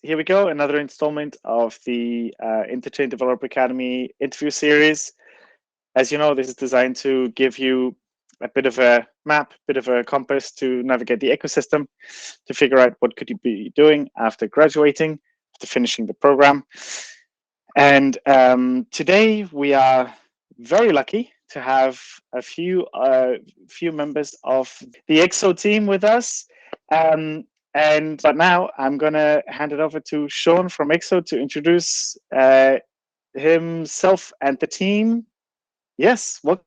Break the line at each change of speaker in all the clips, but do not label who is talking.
Here we go, another installment of the Interchain Developer Academy interview series. As you know, this is designed to give you a bit of a map, bit of a compass to navigate the ecosystem, to figure out what could you be doing after graduating, after finishing the program. And today we are very lucky to have a few members of the EXO team with us. But now I'm gonna hand it over to Shaun from EXO to introduce himself and the team. Yes, welcome.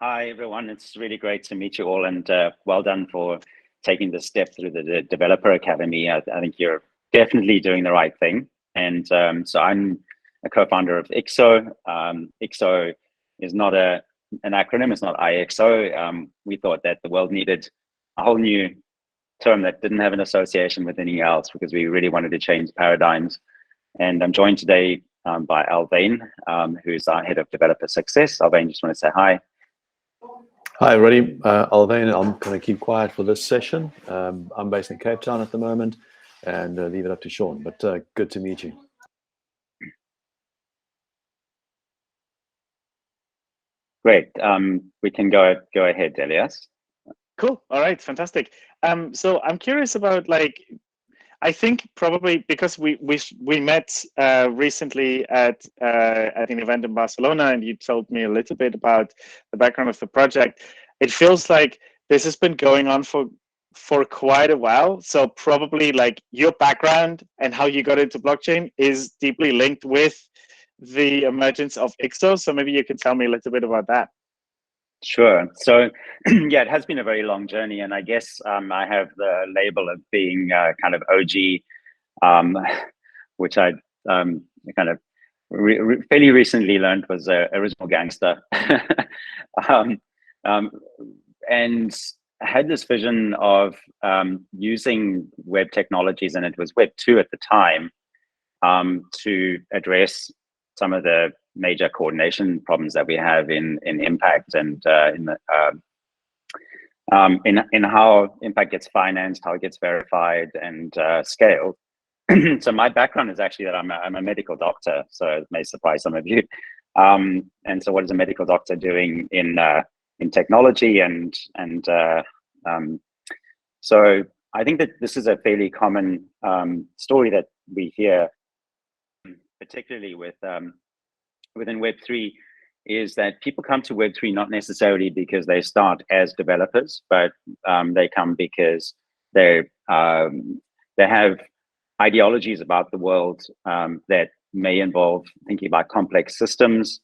Hi everyone, it's really great to meet you all, and well done for taking the step through the Developer Academy. I think you're definitely doing the right thing. And so I'm a co-founder of EXO. EXO is not an acronym, it's not IXO. We thought that the world needed a whole new term that didn't have an association with anything else, because we really wanted to change paradigms. And I'm joined today by Alvain, who's our head of developer success. Alvain, just want to say hi.
Hi everybody, Alvain. I'm going to keep quiet for this session. I'm based in Cape Town at the moment, and leave it up to Shaun, but good to meet you.
Great. We can go ahead, Elias.
Cool. All right. Fantastic. So I'm curious about, I think probably because we met recently at an event in Barcelona, and you told me a little bit about the background of the project. It feels like this has been going on for quite a while. So probably your background and how you got into blockchain is deeply linked with the emergence of EXO. So maybe you can tell me a little bit about that.
Sure. So yeah, it has been a very long journey, and I guess I have the label of being kind of OG, which I kind of fairly recently learned was original gangster. And I had this vision of using web technologies, and it was Web 2 at the time, to address some of the major coordination problems that we have in impact, and in how impact gets financed, how it gets verified and scaled. So my background is actually that I'm a medical doctor, so it may surprise some of you. And so what is a medical doctor doing in technology? And so I think that this is a fairly common story that we hear, particularly within Web3, is that people come to Web3 not necessarily because they start as developers, but they come because they have ideologies about the world that may involve thinking about complex systems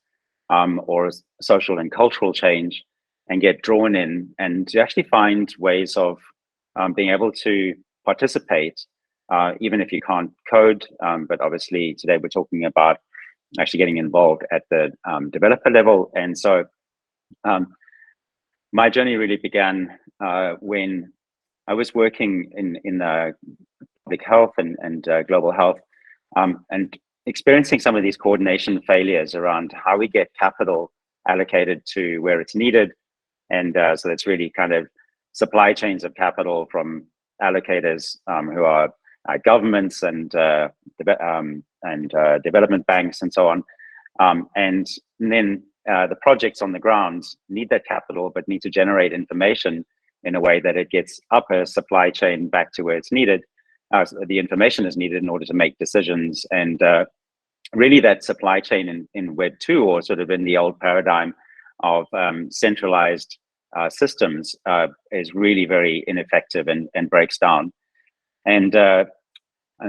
or social and cultural change, and get drawn in and to actually find ways of being able to participate, even if you can't code. But obviously today we're talking about actually getting involved at the developer level. And so my journey really began when I was working in public health and global health, and experiencing some of these coordination failures around how we get capital allocated to where it's needed. And so that's really kind of supply chains of capital from allocators who are governments and development banks and so on. And then the projects on the ground need that capital, but need to generate information in a way that it gets up a supply chain back to where it's needed. The information is needed in order to make decisions. And really that supply chain in Web 2, or sort of in the old paradigm of centralized systems, is really very ineffective and breaks down. And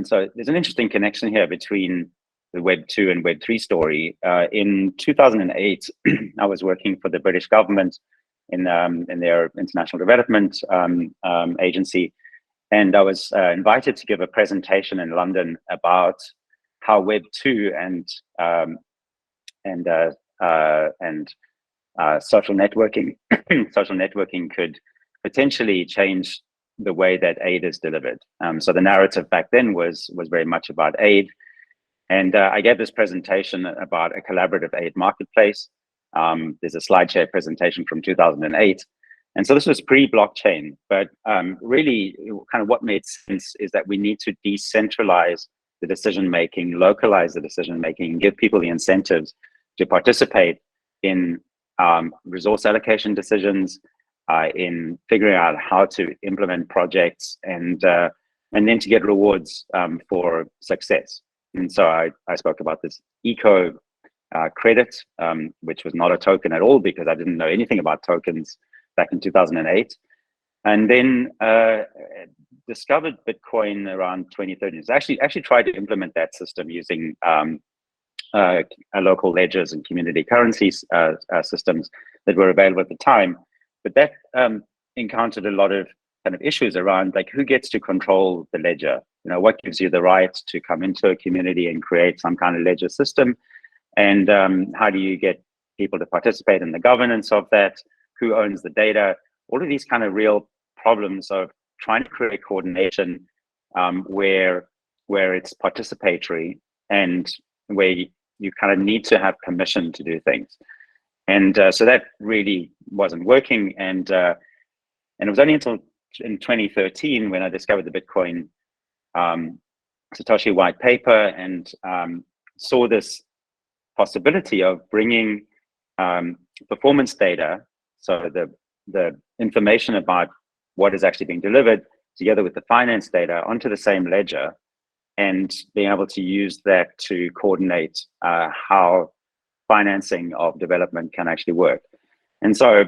so there's an interesting connection here between the Web 2 and Web 3 story. In 2008, I was working for the British government in their international development agency, and I was invited to give a presentation in London about how Web 2 and social networking could potentially change the way that aid is delivered. So the narrative back then was very much about aid. And I gave this presentation about a collaborative aid marketplace. There's a SlideShare presentation from 2008. And so this was pre-blockchain, but really kind of what made sense is that we need to decentralize the decision-making, localize the decision-making, give people the incentives to participate in resource allocation decisions, in figuring out how to implement projects, and then to get rewards for success. And so I spoke about this eco credit, which was not a token at all because I didn't know anything about tokens back in 2008. And then discovered Bitcoin around 2013. So actually tried to implement that system using local ledgers and community currencies systems that were available at the time. But that encountered a lot of kind of issues around like who gets to control the ledger? You know, what gives you the right to come into a community and create some kind of ledger system? And how do you get people to participate in the governance of that? Who owns the data? All of these kind of real problems of trying to create coordination where it's participatory and where you kind of need to have permission to do things. And so that really wasn't working. And it was only until in 2013 when I discovered the Bitcoin Satoshi white paper and saw this possibility of bringing performance data, so the information about what is actually being delivered together with the finance data onto the same ledger, and being able to use that to coordinate how financing of development can actually work. And so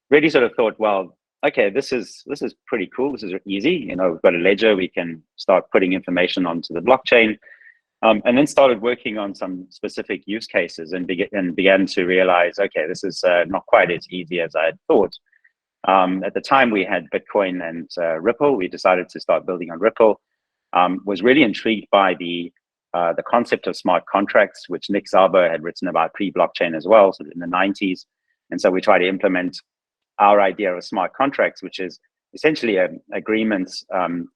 really sort of thought, well, okay, this is pretty cool. This is easy. You know, we've got a ledger. We can start putting information onto the blockchain. And then started working on some specific use cases and began to realize, okay, this is not quite as easy as I had thought. At the time, we had Bitcoin and Ripple. We decided to start building on Ripple. Was really intrigued by the concept of smart contracts, which Nick Szabo had written about pre-blockchain as well, so in the 90s. And so we tried to implement our idea of smart contracts, which is essentially agreements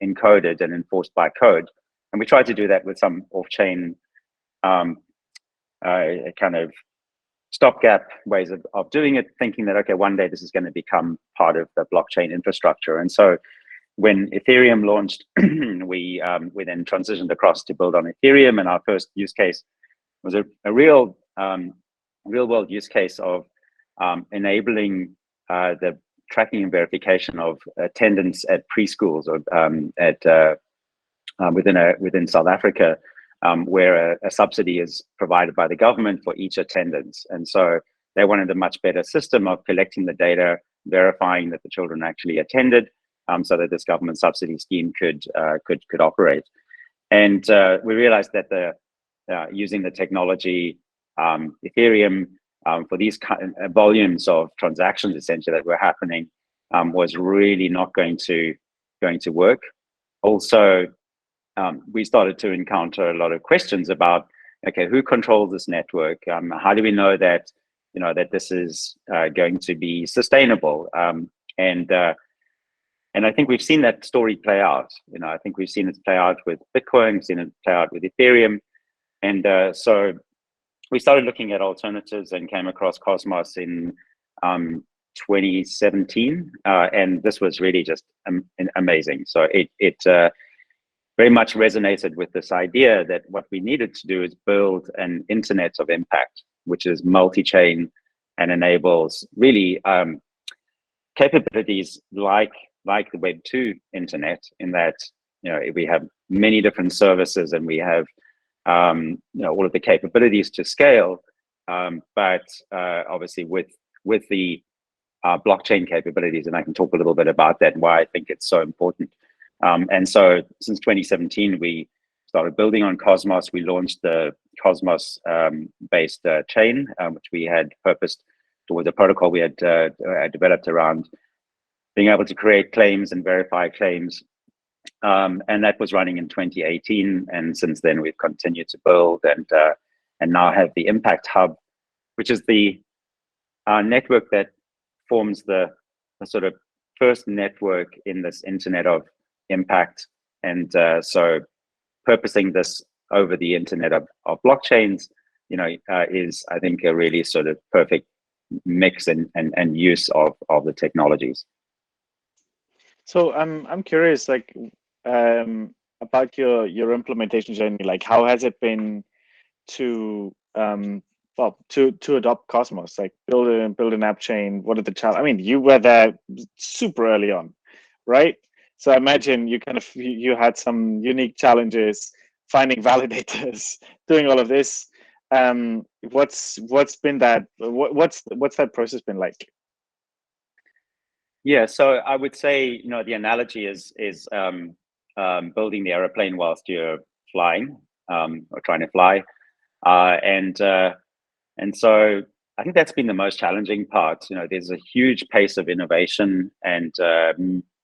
encoded and enforced by code. And we tried to do that with some off-chain kind of stopgap ways of doing it, thinking that, okay, one day this is going to become part of the blockchain infrastructure. And so when Ethereum launched, we then transitioned across to build on Ethereum. And our first use case was a real world use case of enabling the tracking and verification of attendance at preschools or within South Africa, where a subsidy is provided by the government for each attendance. And so they wanted a much better system of collecting the data, verifying that the children actually attended, so that this government subsidy scheme could operate. And we realized that using the technology, Ethereum, for these volumes of transactions essentially that were happening, was really not going to work. Also, we started to encounter a lot of questions about, okay, who controls this network? How do we know that that this is going to be sustainable? And I think we've seen that story play out. I think we've seen it play out with Bitcoin, we've seen it play out with Ethereum, and so we started looking at alternatives and came across Cosmos in 2017, and this was really just amazing. So it very much resonated with this idea that what we needed to do is build an internet of impact, which is multi-chain and enables really capabilities like the Web 2 internet, in that we have many different services and we have all of the capabilities to scale, but obviously with the blockchain capabilities, and I can talk a little bit about that and why I think it's so important. And so since 2017, we started building on Cosmos. We launched the Cosmos based chain, which we had purposed towards a protocol we had developed around being able to create claims and verify claims. And that was running in 2018. And since then, we've continued to build and now have the Impact Hub, which is the network that forms the sort of first network in this internet of impact. And so purposing this over the internet of blockchains, is, I think, a really sort of perfect mix and use of the technologies.
So I'm curious, like, about your implementation journey. Like, how has it been to to adopt Cosmos? Like, build an app chain. What are the challenges? I mean, you were there super early on, right? So I imagine you kind of you had some unique challenges finding validators, doing all of this. What's been that? What's that process been like?
Yeah, so I would say, the analogy is building the aeroplane whilst you're flying, or trying to fly, and so I think that's been the most challenging part. There's a huge pace of innovation and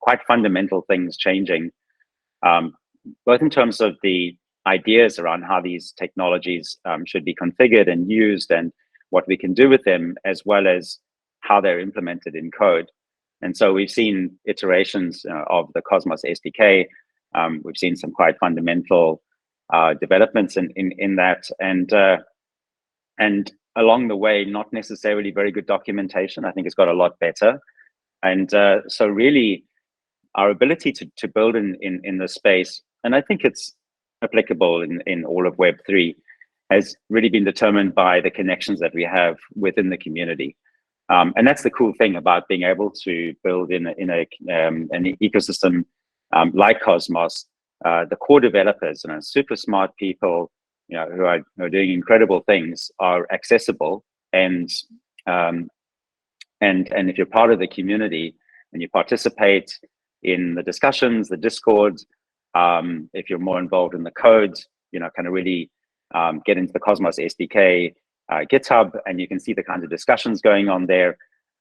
quite fundamental things changing, both in terms of the ideas around how these technologies should be configured and used, and what we can do with them, as well as how they're implemented in code. And so we've seen iterations of the Cosmos SDK. We've seen some quite fundamental developments in that, and along the way, not necessarily very good documentation. I think it's got a lot better. And so really, our ability to build in this space, and I think it's applicable in all of Web3, has really been determined by the connections that we have within the community. And that's the cool thing about being able to build in an ecosystem like Cosmos. The core developers, super smart people, who are doing incredible things, are accessible, and if you're part of the community and you participate in the discussions, the Discord, if you're more involved in the code, kind of really get into the Cosmos SDK GitHub, and you can see the kinds of discussions going on there,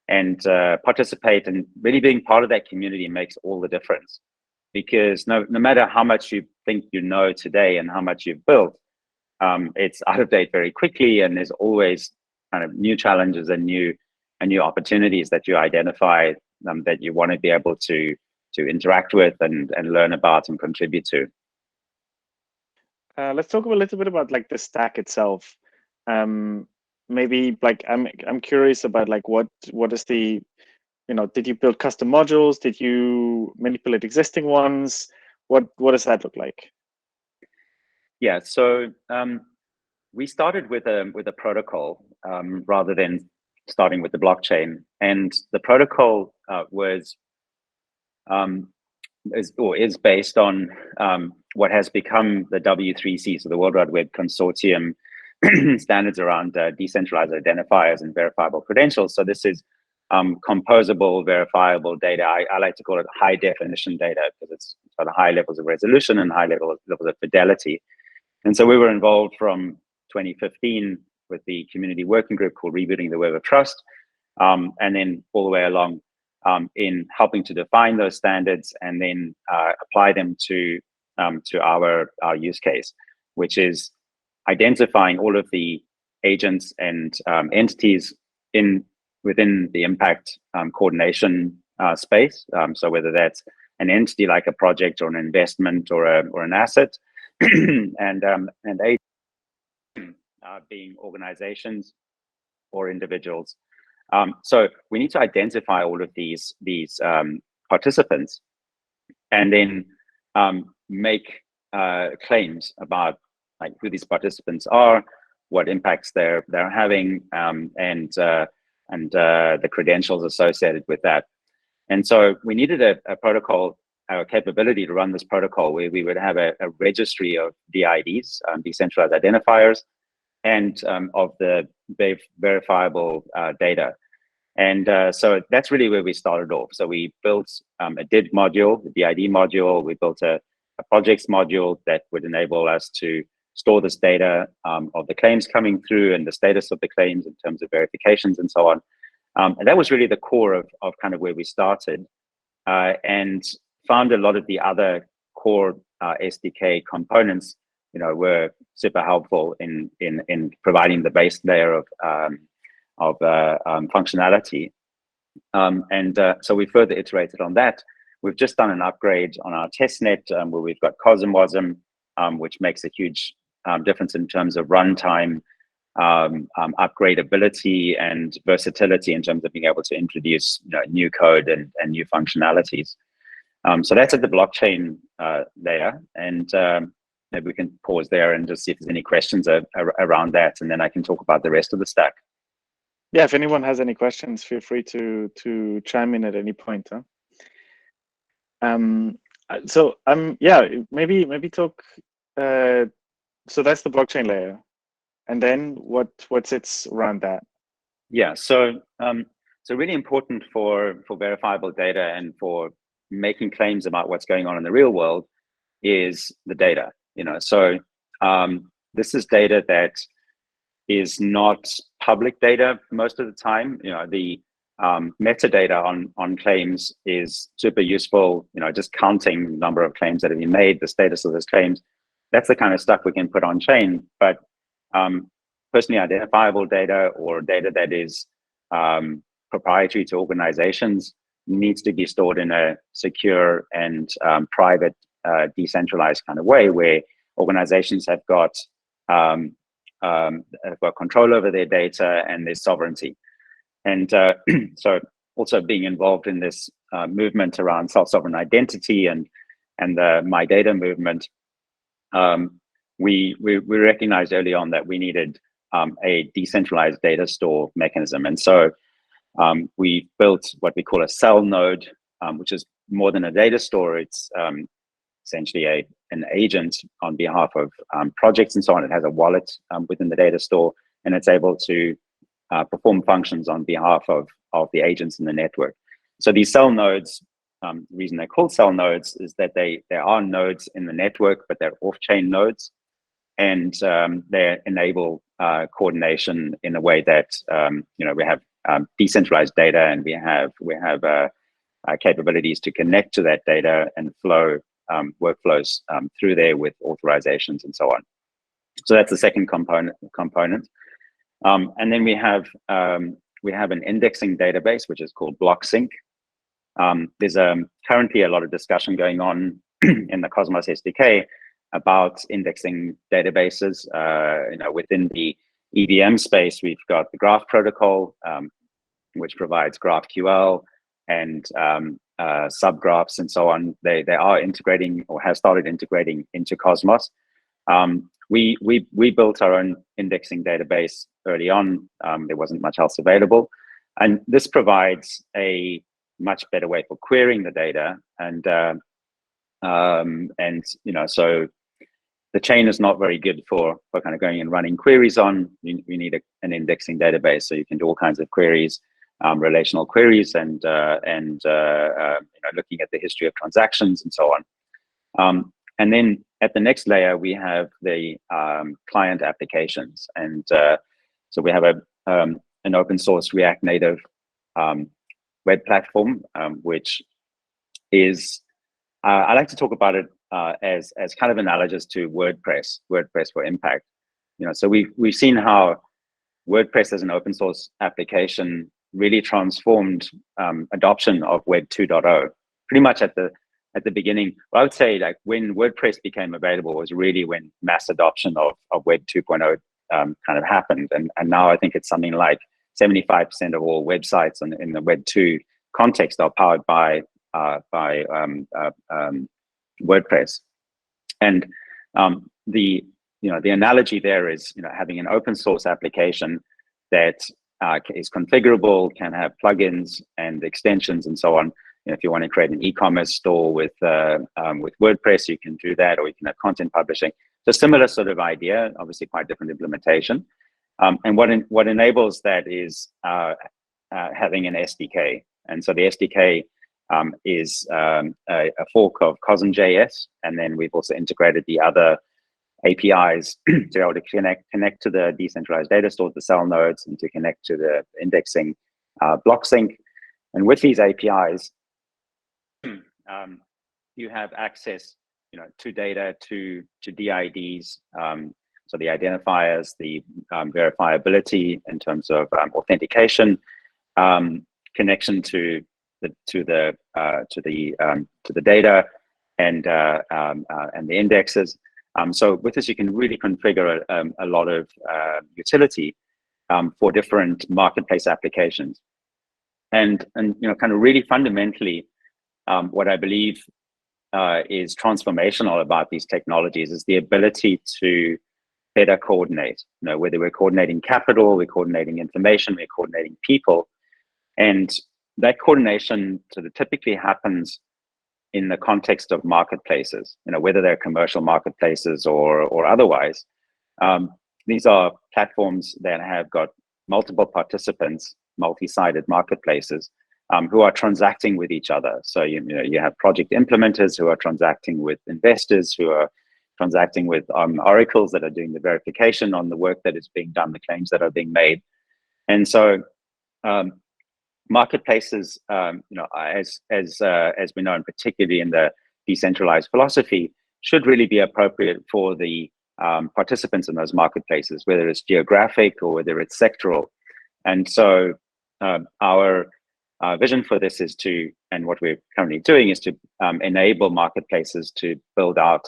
and participate. And really being part of that community makes all the difference, because no matter how much you think you know today and how much you've built, it's out of date very quickly, and there's always kind of new challenges and new opportunities that you identify, that you want to be able to interact with and learn about and contribute to.
Let's talk a little bit about like the stack itself. Maybe like I'm curious about like what is the, did you build custom modules? Did you manipulate existing ones? What does that look like?
Yeah, so we started with a protocol rather than starting with the blockchain, and the protocol is based on what has become the W3C, so the World Wide Web Consortium standards around decentralized identifiers and verifiable credentials. So this is composable, verifiable data. I like to call it high definition data, because it's got high levels of resolution and high levels of fidelity. And so we were involved from 2015 with the community working group called Rebooting the Web of Trust, and then all the way along in helping to define those standards and then apply them to our use case, which is identifying all of the agents and entities within the impact coordination space. So whether that's an entity like a project or an investment or an asset, and being organizations or individuals. So we need to identify all of these participants, and then make claims about like who these participants are, what impacts they're having, and the credentials associated with that. And so we needed a protocol, a capability to run this protocol where we would have a registry of DIDs, decentralized identifiers, and of the verifiable data. And so that's really where we started off. So we built a DID module, the DID module. We built a projects module that would enable us to store this data of the claims coming through and the status of the claims in terms of verifications and so on. And that was really the core of kind of where we started, and found a lot of the other core SDK components, were super helpful in providing the base layer of functionality. So we further iterated on that. We've just done an upgrade on our testnet where we've got CosmWasm, which makes a huge difference in terms of runtime, upgradability, and versatility in terms of being able to introduce new code and new functionalities. So that's at the blockchain layer, and maybe we can pause there and just see if there's any questions around that, and then I can talk about the rest of the stack.
Yeah, if anyone has any questions, feel free to chime in at any point. Huh? So yeah, maybe talk. So that's the blockchain layer, and then what sits around that?
Yeah, so really important for verifiable data and for making claims about what's going on in the real world is the data. So this is data that is not public data most of the time. The metadata on claims is super useful. Just counting the number of claims that have been made, the status of those claims. That's the kind of stuff we can put on chain. But personally identifiable data or data that is proprietary to organizations needs to be stored in a secure and private, decentralized kind of way, where organizations have got control over their data and their sovereignty. And so also being involved in this movement around self-sovereign identity and the My Data movement, we recognized early on that we needed a decentralized data store mechanism. And so we built what we call a cell node, which is more than a data store. It's essentially an agent on behalf of projects and so on. It has a wallet within the data store, and it's able to perform functions on behalf of the agents in the network. So these cell nodes, the reason they're called cell nodes is that they are nodes in the network, but they're off-chain nodes, and they enable coordination in a way that we have decentralized data, and we have capabilities to connect to that data and flow workflows through there with authorizations and so on. So that's the second component. And then we have an indexing database, which is called BlockSync. There's currently a lot of discussion going on in the Cosmos SDK about indexing databases. Within the EVM space, we've got the Graph protocol, which provides GraphQL and subgraphs and so on. They are integrating or have started integrating into Cosmos. We built our own indexing database early on. There wasn't much else available, and this provides a much better way for querying the data. So the chain is not very good for kind of going and running queries on. You need an indexing database, so you can do all kinds of queries, relational queries, and looking at the history of transactions and so on. And then at the next layer, we have the client applications, and so we have an open source React Native web platform, which is I like to talk about it as kind of analogous to WordPress for impact. So we've seen how WordPress as an open source application really transformed adoption of Web 2.0. Pretty much at the beginning, well, I would say like when WordPress became available was really when mass adoption of Web 2.0 kind of happened, and now I think it's something like 75% of all websites in the Web 2 context are powered by WordPress. And the analogy there is having an open source application that is configurable, can have plugins and extensions and so on. If you want to create an e-commerce store with WordPress, you can do that, or you can have content publishing. So similar sort of idea, obviously quite different implementation. And what enables that is having an SDK. And so the SDK is a fork of Cosm.js, and then we've also integrated the other APIs to be able to connect to the decentralized data stores, the cell nodes, and to connect to the indexing BlockSync. And with these APIs, you have access, to data, to DIDs, so the identifiers, the verifiability in terms of authentication, connection to the data, and the indexes. So with this, you can really configure a lot of utility for different marketplace applications, and kind of really fundamentally, what I believe is transformational about these technologies is the ability to better coordinate. Whether we're coordinating capital, we're coordinating information, we're coordinating people, and that coordination sort of typically happens in the context of marketplaces. Whether they're commercial marketplaces or otherwise. These are platforms that have got multiple participants, multi-sided marketplaces, who are transacting with each other. So you have project implementers who are transacting with investors, who are transacting with oracles that are doing the verification on the work that is being done, the claims that are being made. And so marketplaces, as we know, and particularly in the decentralized philosophy, should really be appropriate for the participants in those marketplaces, whether it's geographic or whether it's sectoral. And so our vision for this is to, and what we're currently doing is to enable marketplaces to build out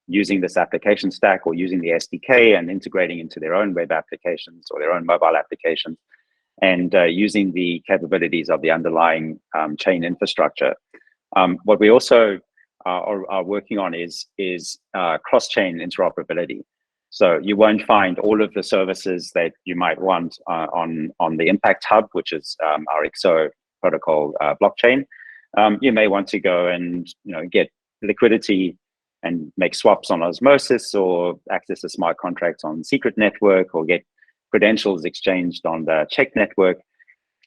using this application stack or using the SDK and integrating into their own web applications or their own mobile applications, and using the capabilities of the underlying chain infrastructure. What we also are working on is cross-chain interoperability. So you won't find all of the services that you might want on the Impact Hub, which is our XO protocol blockchain. You may want to go and get liquidity and make swaps on Osmosis, or access a smart contract on Secret Network, or get credentials exchanged on the Check Network.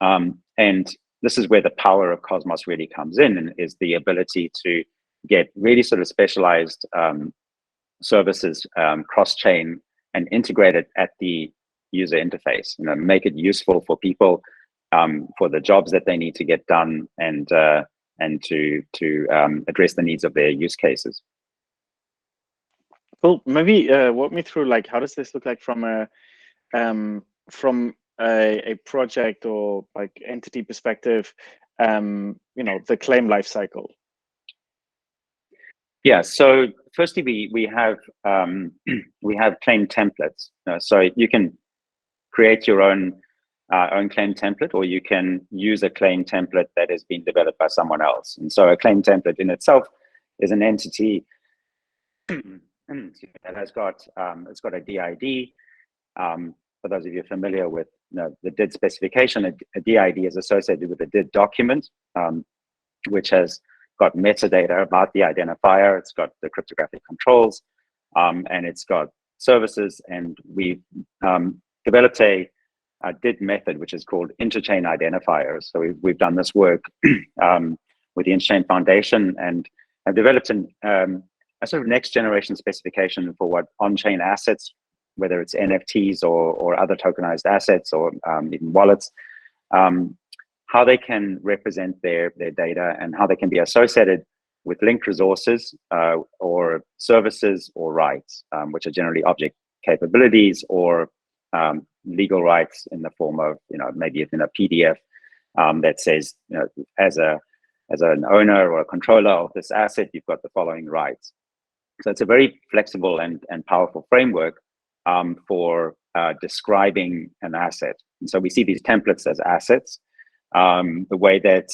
And this is where the power of Cosmos really comes in, and is the ability to get really sort of specialized services cross-chain and integrate it at the user interface. Make it useful for people for the jobs that they need to get done, and to address the needs of their use cases.
Well, maybe walk me through, like, how does this look like from a project or like entity perspective? The claim lifecycle.
Yeah. So firstly, we have claim templates. So you can create your own claim template, or you can use a claim template that has been developed by someone else. And so a claim template in itself is an entity that has got it's got a DID. For those of you familiar with the DID specification, a DID is associated with a DID document, which has got metadata about the identifier. It's got the cryptographic controls, and it's got services. And we've developed a DID method, which is called interchain identifiers. So we've done this work with the Interchain Foundation, and have developed a sort of next generation specification for what on-chain assets, whether it's NFTs or other tokenized assets, or even wallets, how they can represent their data, and how they can be associated with linked resources or services or rights, which are generally object capabilities or legal rights in the form of, maybe in a PDF that says, as an owner or a controller of this asset, you've got the following rights. So it's a very flexible and powerful framework for describing an asset. And so we see these templates as assets. The way that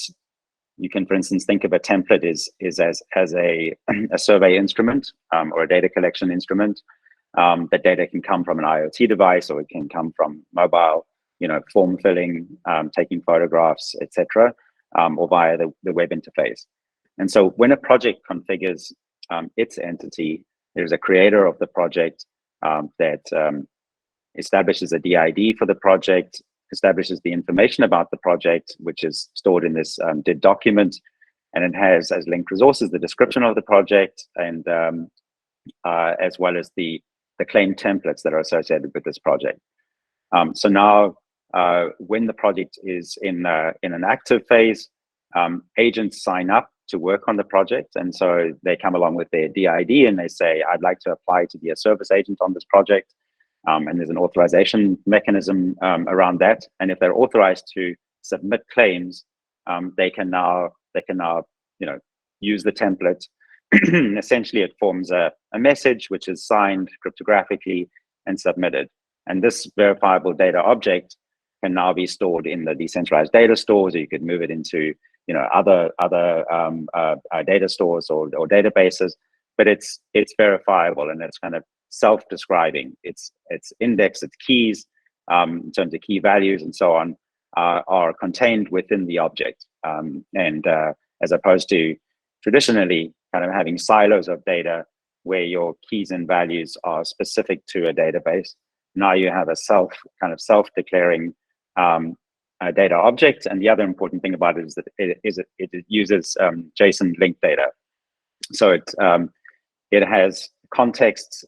you can, for instance, think of a template is as a survey instrument or a data collection instrument. That data can come from an IoT device, or it can come from mobile, form filling, taking photographs, etc., or via the web interface. And so when a project configures its entity, there's a creator of the project that establishes a DID for the project, establishes the information about the project, which is stored in this DID document, and it has as linked resources the description of the project, and as well as the claim templates that are associated with this project. So now, when the project is in an active phase, agents sign up to work on the project, and so they come along with their DID and they say, I'd like to apply to be a service agent on this project, and there's an authorization mechanism around that. And if they're authorized to submit claims, they can now use the template. Essentially, it forms a message which is signed cryptographically and submitted, and this verifiable data object can now be stored in the decentralized data stores, or you could move it into other data stores or databases, but it's verifiable and it's kind of self-describing. It's indexed, its keys in terms of key values and so on are contained within the object, and as opposed to traditionally kind of having silos of data where your keys and values are specific to a database. Now you have a self-declaring data object, and the other important thing about it is that it uses JSON linked data. So it has contexts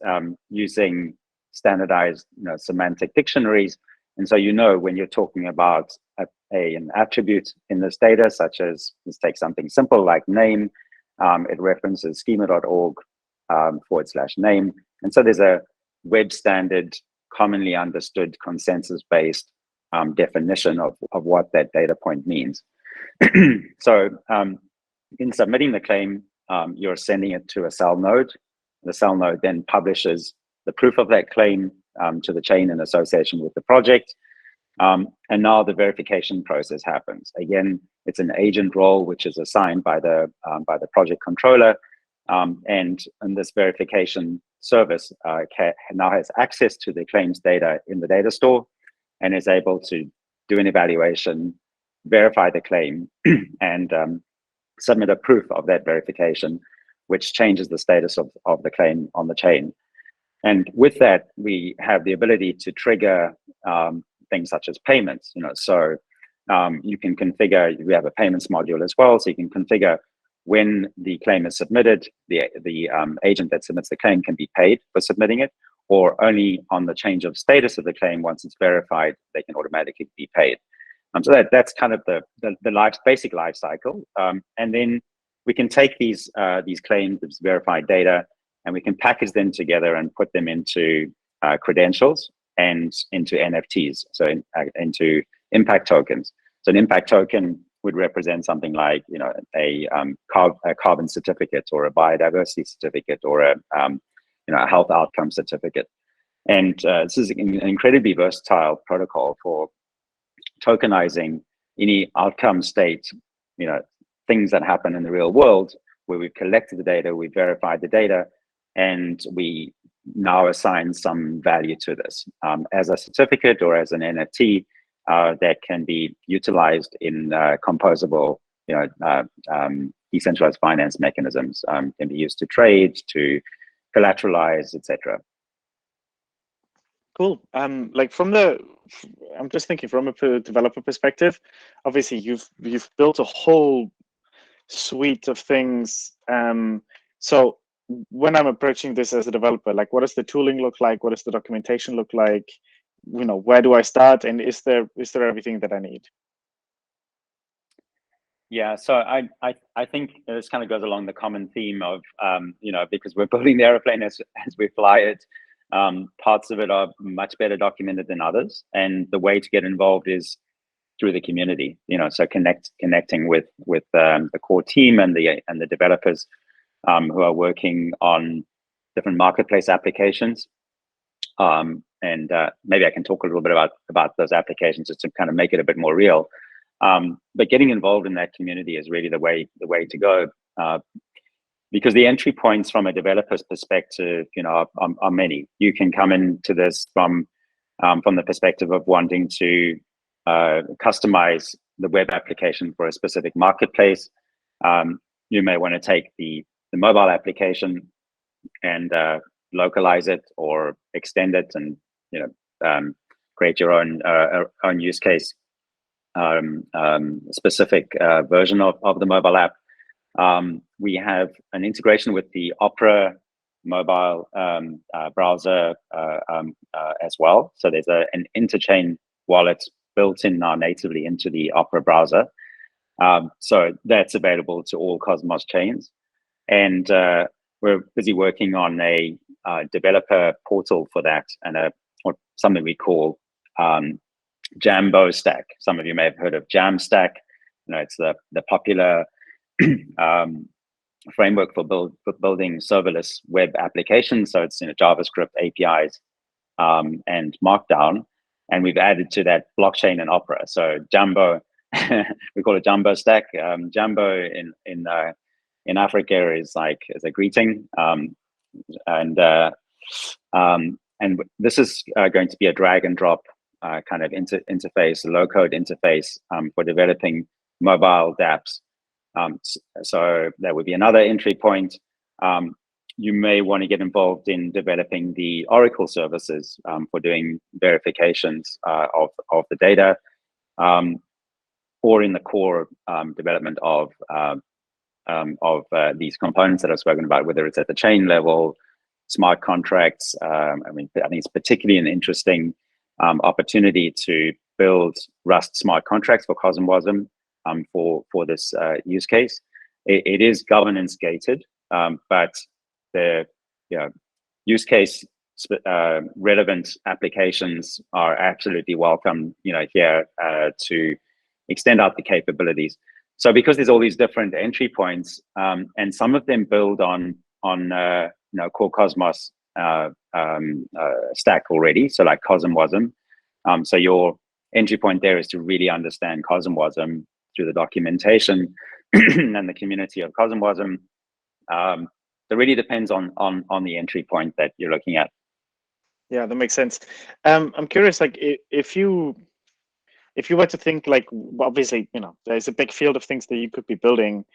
using standardized semantic dictionaries, and so when you're talking about an attribute in this data, such as, let's take something simple like name, it references schema.org /name, and so there's a web standard, commonly understood, consensus-based definition of what that data point means. So in submitting the claim, you're sending it to a cell node. The cell node then publishes the proof of that claim to the chain in association with the project. And now the verification process happens. Again, it's an agent role which is assigned by the project controller, and this verification service now has access to the claims data in the data store and is able to do an evaluation, verify the claim, and submit a proof of that verification, which changes the status of the claim on the chain. And with that, we have the ability to trigger things such as payments. So you can configure. We have a payments module as well, so you can configure when the claim is submitted. The agent that submits the claim can be paid for submitting it, or only on the change of status of the claim. Once it's verified, they can automatically be paid. So that's kind of the basic life cycle. And then we can take these claims, this verified data, and we can package them together and put them into credentials and into NFTs, so into impact tokens. So an impact token would represent something like a carbon certificate, or a biodiversity certificate, or a health outcome certificate. And this is an incredibly versatile protocol for tokenizing any outcome state, things that happen in the real world, where we've collected the data, we've verified the data, and we now assign some value to this as a certificate or as an NFT that can be utilized in composable, decentralized finance mechanisms. Can be used to trade, to collateralize, etc.
Cool. I'm just thinking from a developer perspective. Obviously, you've built a whole suite of things. So when I'm approaching this as a developer, like, what does the tooling look like? What does the documentation look like? Where do I start? And is there everything that I need?
Yeah, so I think this kind of goes along the common theme of because we're building the airplane as we fly it. Parts of it are much better documented than others, and the way to get involved is through the community. So connecting with the core team and the developers who are working on different marketplace applications. And maybe I can talk a little bit about those applications just to kind of make it a bit more real. But getting involved in that community is really the way to go, because the entry points from a developer's perspective, are many. You can come into this from the perspective of wanting to customize the web application for a specific marketplace. You may want to take the mobile application and localize it or extend it, and create your own use case specific version of the mobile app. We have an integration with the Opera mobile browser as well. So there's an interchain wallet built in now natively into the Opera browser. So that's available to all Cosmos chains. And we're busy working on a developer portal for that, and or something we call Jambo Stack. Some of you may have heard of Jamstack. It's the popular framework for building serverless web applications. So it's JavaScript, APIs, and Markdown. And we've added to that blockchain and Opera. So Jambo we call it jumbo stack. Jumbo in Africa is like as a greeting, and this is going to be a drag and drop kind of interface, low code interface for developing mobile dApps. So that would be another entry point. You may want to get involved in developing the Oracle services for doing verifications of the data, or in the core development of these components that I've spoken about, whether it's at the chain level, smart contracts. I think it's particularly an interesting opportunity to build Rust smart contracts for CosmWasm for this use case. It is governance gated, but the use case relevant applications are absolutely welcome here to extend out the capabilities. So because there's all these different entry points, and some of them build on core Cosmos stack already, so like CosmWasm. So your entry point there is to really understand CosmWasm through the documentation and the community of CosmWasm. It really depends on the entry point that you're looking at.
Yeah, that makes sense. I'm curious, like if you were to think, like, obviously, there's a big field of things that you could be building.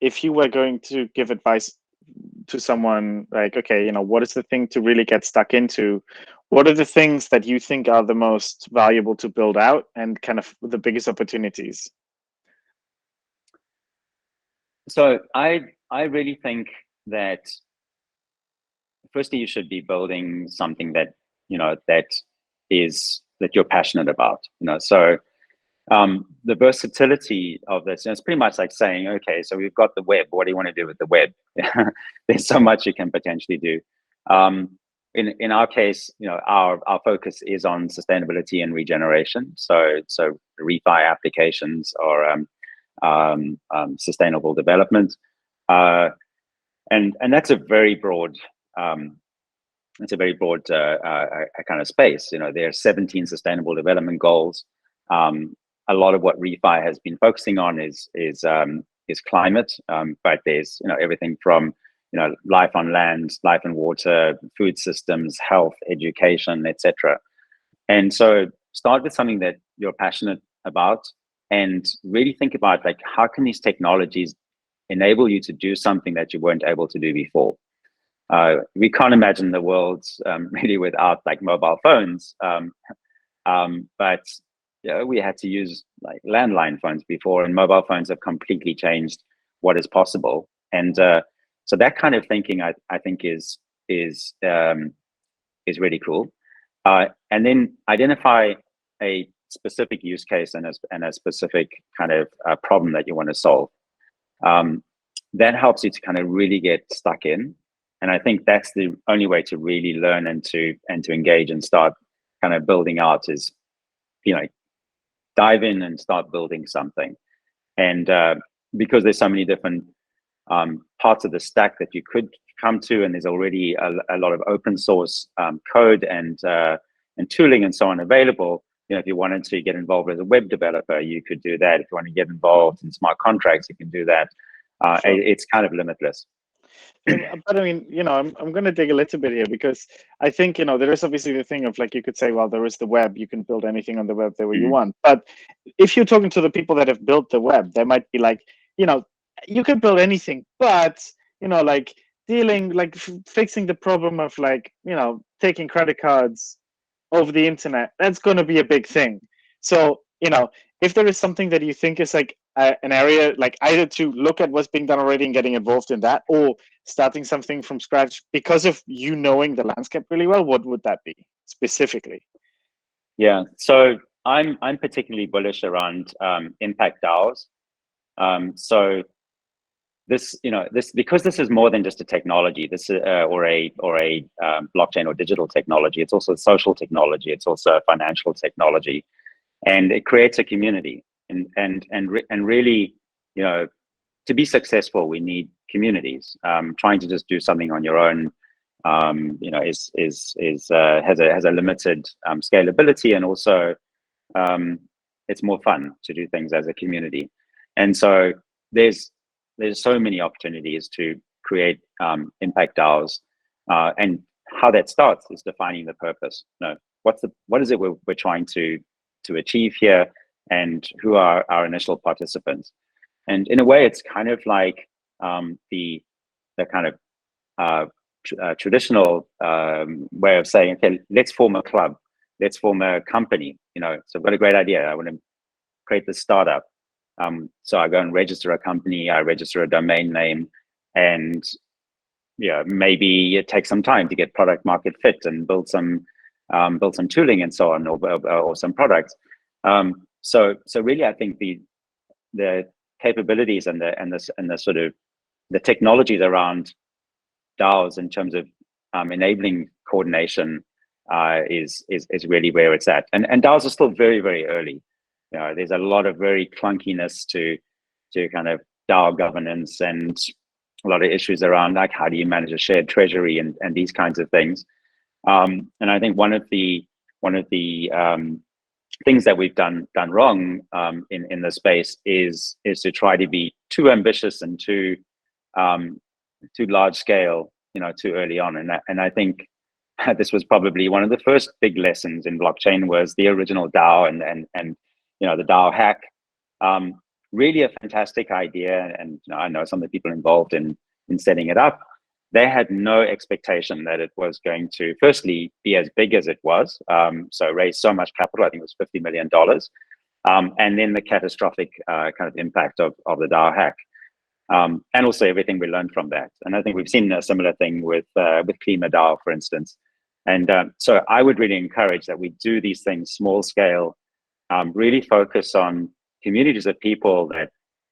If you were going to give advice to someone, like, okay, what is the thing to really get stuck into? What are the things that you think are the most valuable to build out and kind of the biggest opportunities?
So I really think that firstly, you should be building something that that you're passionate about. So the versatility of this, it's pretty much like saying, okay, so we've got the web. What do you want to do with the web? There's so much you can potentially do. In our case, our focus is on sustainability and regeneration. So refi applications or sustainable development, and that's a very broad. It's a very broad kind of space. There are 17 sustainable development goals. A lot of what refi has been focusing on is climate, but there's everything from life on land, life and water, food systems, health, education, etc. And so start with something that you're passionate about, and really think about, like, how can these technologies enable you to do something that you weren't able to do before. We can't imagine the world really without like mobile phones, but we had to use like landline phones before, and mobile phones have completely changed what is possible. And so that kind of thinking, I think, is really cool. And then identify a specific use case and a specific kind of problem that you want to solve. That helps you to kind of really get stuck in. And I think that's the only way to really learn and to engage and start kind of building out is, dive in and start building something. And because there's so many different parts of the stack that you could come to, and there's already a lot of open source code and tooling and so on available. If you wanted to get involved as a web developer, you could do that. If you want to get involved in smart contracts, you can do that. Sure. It's kind of limitless.
But I mean, I'm going to dig a little bit here, because I think, there is obviously the thing of, like, you could say, well, there is the web, you can build anything on the web the way you want. But if you're talking to the people that have built the web, they might be like, you can build anything, but, like fixing the problem of, like, taking credit cards over the internet, that's going to be a big thing. So, if there is something that you think is like an area, like either to look at what's being done already and getting involved in that, or starting something from scratch because of knowing the landscape really well, what would that be specifically?
Yeah, so I'm particularly bullish around impact DAOs. So this, because this is more than just a technology, this or a blockchain or digital technology. It's also social technology. It's also financial technology, and it creates a community. And really, to be successful, we need communities. Trying to just do something on your own, has a limited scalability, and also it's more fun to do things as a community. And so there's so many opportunities to create impact DAOs, and how that starts is defining the purpose. What is it we're trying to achieve here, and who are our initial participants? And in a way, it's kind of like the kind of traditional way of saying, okay, let's form a club, let's form a company. So I've got a great idea. I want to create this startup. So I go and register a company. I register a domain name, and maybe it takes some time to get product market fit and build some tooling and so on, or some products. So really, I think the capabilities and the sort of the technologies around DAOs in terms of enabling coordination is really where it's at. And DAOs are still very, very early. There's a lot of very clunkiness to kind of DAO governance, and a lot of issues around like how do you manage a shared treasury and these kinds of things. And I think one of the things that we've done wrong in the space is to try to be too ambitious and too large scale, too early on. And I think this was probably one of the first big lessons in blockchain, was the original DAO and the DAO hack. Really a fantastic idea, and I know some of the people involved in setting it up. They had no expectation that it was going to, firstly, be as big as it was. So raise so much capital, I think it was $50 million. And then the catastrophic kind of impact of the DAO hack. And also everything we learned from that. And I think we've seen a similar thing with Klima DAO, for instance. And so I would really encourage that we do these things small scale, really focus on communities of people that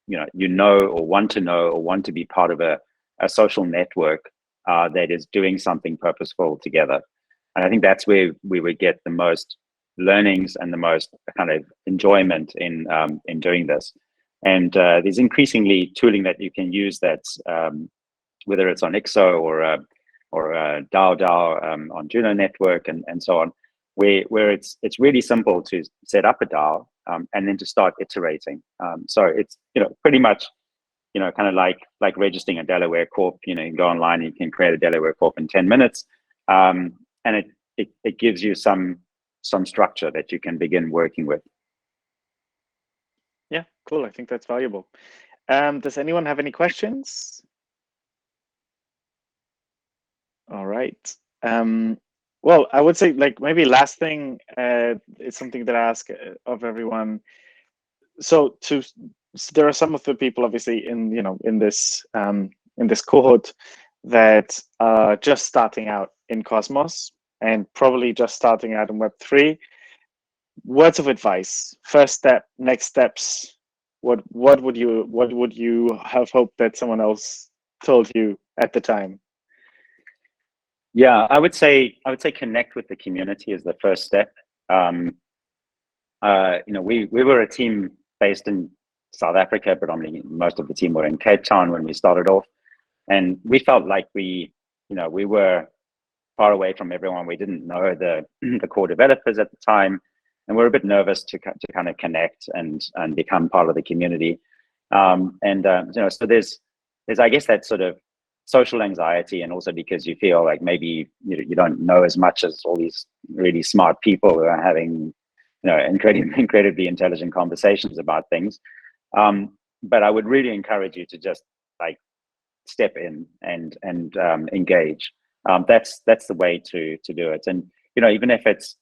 or want to be part of a social network that is doing something purposeful together. And I think that's where we would get the most learnings and the most kind of enjoyment in doing this. And there's increasingly tooling that you can use that's whether it's on IXO or DAO on Juno Network and so on, where it's really simple to set up a DAO and then to start iterating. So it's pretty much kind of like registering a Delaware Corp. You can go online, you can create a Delaware Corp in 10 minutes, and it gives you some structure that you can begin working with.
Yeah, cool. I think that's valuable. Does anyone have any questions? All right. Well, I would say maybe last thing, it's something that I ask of everyone. So there are some of the people obviously in this cohort that are just starting out in Cosmos and probably just starting out in Web3. Words of advice, first step, next steps. What would you have hoped that someone else told you at the time?
Yeah, I would say connect with the community is the first step. We were a team based in South Africa, predominantly. Most of the team were in Cape Town when we started off, and we felt like we were far away from everyone. We didn't know the core developers at the time, and we were a bit nervous to kind of connect and become part of the community. So there's I guess that sort of social anxiety, and also because you feel like maybe you don't know as much as all these really smart people who are having incredibly intelligent conversations about things. But I would really encourage you to just step in and engage. That's the way to do it. And even if it's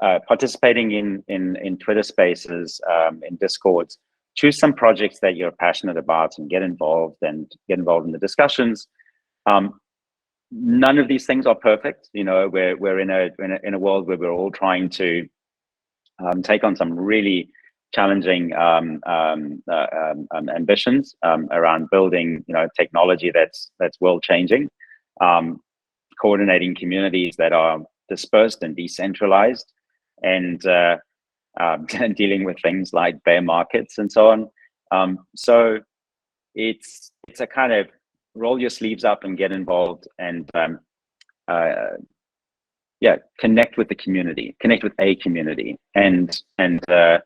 participating in Twitter Spaces, in Discords, choose some projects that you're passionate about and get involved in the discussions. None of these things are perfect. We're in a world where we're all trying to take on some really challenging ambitions around building technology that's world changing, coordinating communities that are dispersed and decentralized, and dealing with things like bear markets and so on. So it's a kind of roll your sleeves up and get involved, and connect with the community, connect with a community, and so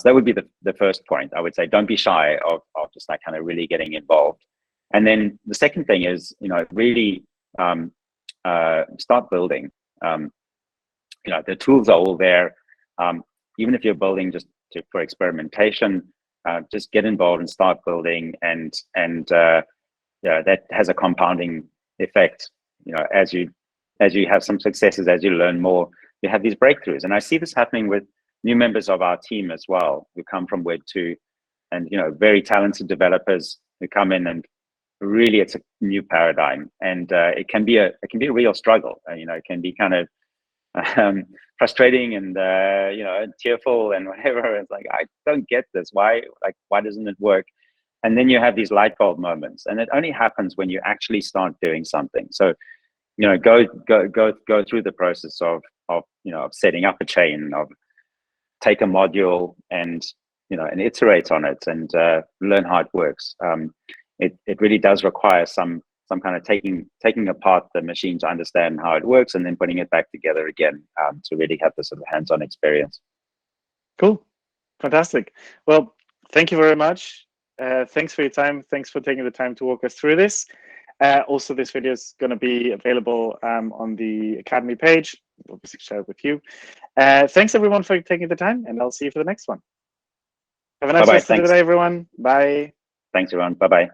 that would be the first point. I would say don't be shy of just like kind of really getting involved. And then the second thing is, really start building. The tools are all there. Even if you're building just for experimentation, just get involved and start building, and that has a compounding effect. As you have some successes, as you learn more, you have these breakthroughs. And I see this happening with new members of our team as well, who come from Web 2, and very talented developers who come in, and really it's a new paradigm, and it can be a real struggle. It can be kind of frustrating and tearful and whatever. It's like, I don't get this. Why doesn't it work? And then you have these light bulb moments, and it only happens when you actually start doing something. So go through the process of setting up a chain, of take a module and and iterate on it, and learn how it works. It really does require some kind of taking apart the machine to understand how it works, and then putting it back together again to really have this sort of hands-on experience.
Cool, fantastic. Well, thank you very much. Thanks for your time. Thanks for taking the time to walk us through this. Also, this video is going to be available on the Academy page. We'll obviously share it with you. Thanks everyone for taking the time, and I'll see you for the next one. Have a nice rest of the day, everyone. Bye.
Thanks, everyone. Bye-bye.